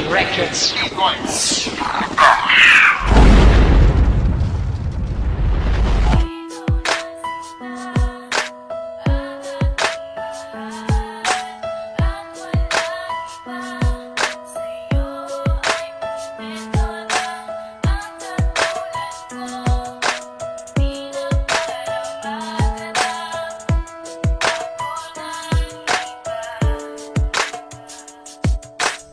Records.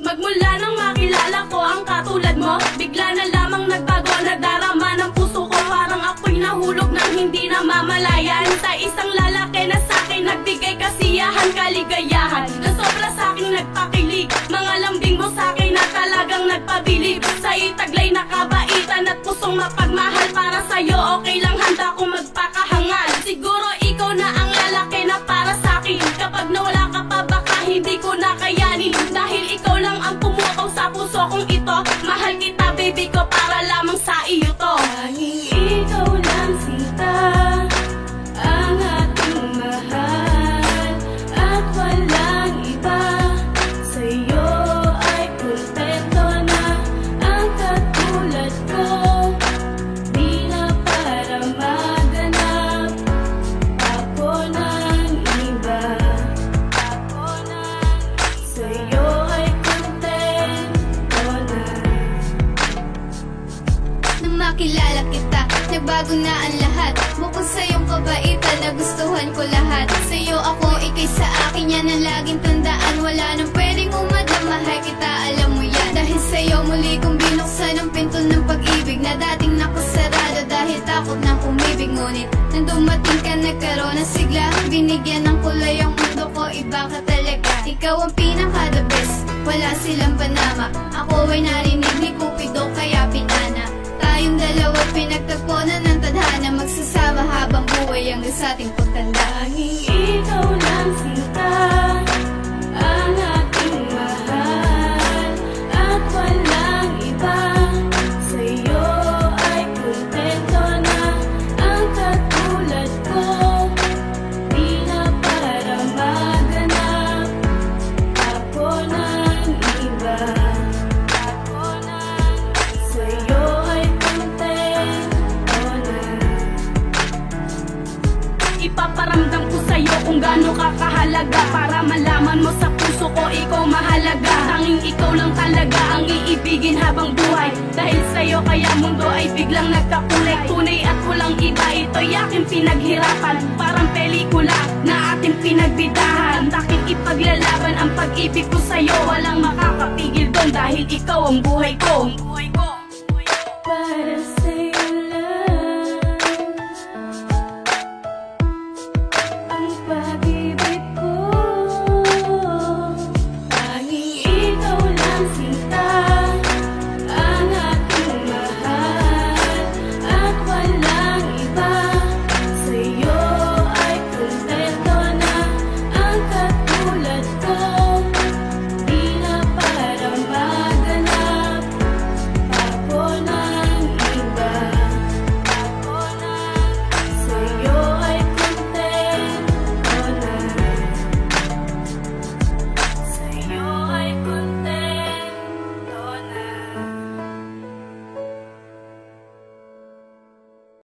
Magmula nang makilala ko ang katulad mo, bigla na lamang nagbago, nadarama ng puso ko. Parang ako'y nahulog nang hindi na mamalayan. Sa isang lalaki na sa'kin nagbigay kasiyahan, kaligayahan na sobra sa'king nagpakilig. Mga lambing mo sa'kin na talagang nagpabilib. Sa itaglay na kabaitan at pusong mapagmahal. Para sa'yo okay lang, handa kong magpakahangal. Siguro ikaw na ang lalaki na para sa'kin. Kapag nawala ka pa baka hindi ko na kayanin. Dahil ikaw lang ang pumukaw sa puso kong ito. Mahal kita baby ko, para lamang sa iyo to. Tanging ikaw lang sinta ang ating mahal, at walang iba. Sa'yo ay kontento na ang katulad ko. Di na para maganap ako ng iba. Sa'yo ay kontento na. Nang makilala kita, nagbago na ang lahat. Bukod sa iyong kabaitan, nagustuhan ko lahat. Sa'yo ako, ikay sa akin, yan ang laging tandaan. Wala nang pwedeng umadlang, mahal kita, alam mo yan. Dahil sa'yo muli kong binuksan ang pinto ng pag-ibig na dating nakasarado dahil takot na umibig. Ngunit nang dumating ka, nagkaroon ng sigla. Binigyan ng kulay ang mundo ko, iba ka talaga. Ikaw ang pinaka-the best, wala silang panama. Ako ay narinig ni Cupido kaya pinana. Tayong dalawa pinagtagpo na ng tadhana. Magsasama habang buhay ang sa ating pagtanda. Tanging ikaw lang sinta ang ating mahal, at walang iba. Sa'yo ay kontento na ang katulad ko. Di na para maganap ako ng iba. Sa'yo ay kontento na. Ipaparamdam ko sa'yo kung gaano ka kahalaga, para malaman mo sa puso ko ikaw mahalaga. Tanging ikaw lang talaga ang iibigin habang buhay. Dahil sa'yo kaya mundo ay biglang nagkakulay. Tunay at walang iba, ito'y aking pinaghirapan. Parang pelikula na ating pinagbidahan. Taking ipaglalaban ang pag-ibig ko sa'yo, walang makakapigil doon. Dahil ikaw ang buhay ko.